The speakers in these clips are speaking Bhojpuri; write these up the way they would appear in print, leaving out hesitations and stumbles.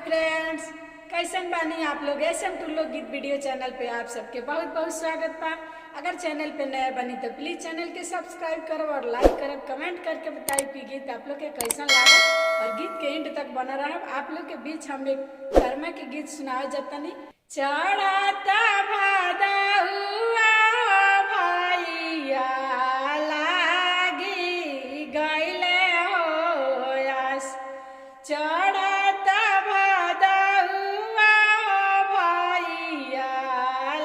फ्रेंड्स, कैसन बानी आप लोग। SM टू लोग गीत वीडियो चैनल पे आप सबके बहुत बहुत स्वागत बा। अगर चैनल पे नया बनी तो प्लीज चैनल के सब्सक्राइब करो और लाइक करो, कमेंट करके बताइए कि गीत आप लोग के कैसन लागल और गीत के एंड तक बना रहा। आप लोग के बीच हम एक कर्मा के गीत सुनाओ जतनी। चढ़ाता भादा हुआ भैया लागी गईले हो आस। चढ़ाता भादा हुआ भैया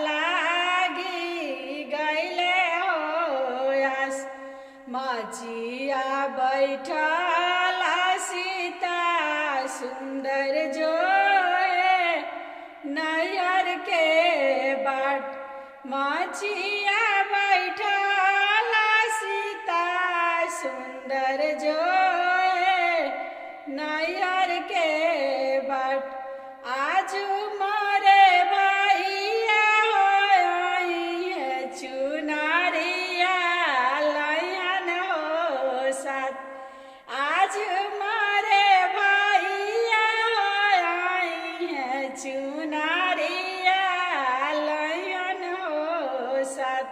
लागी गईले हो आस। मचिया बैठला सीता सुंदर जोए नैहर के बाट। मचिया बैठला सीता सुंदर जोए नैहर के बाट। आज मोरे भैया हो चुनारिया लयन हो साथ। आज मोरे भैया हो चुनारिया लयन हो साथ।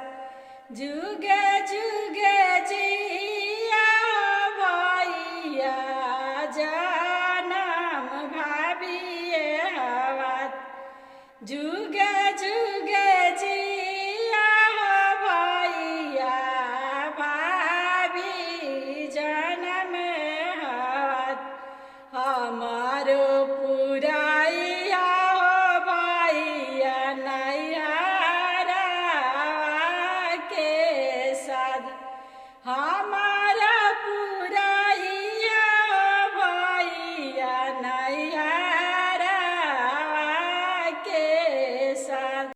जुगे जुगे जिया भैया जनम भाभिए हवात। जुगे जुगे जिया भैया भाभी जनम हवात। हमारो पुराइया भैया नैहरा के साथ। हमारा पुराइया भैया नैहरा के साथ।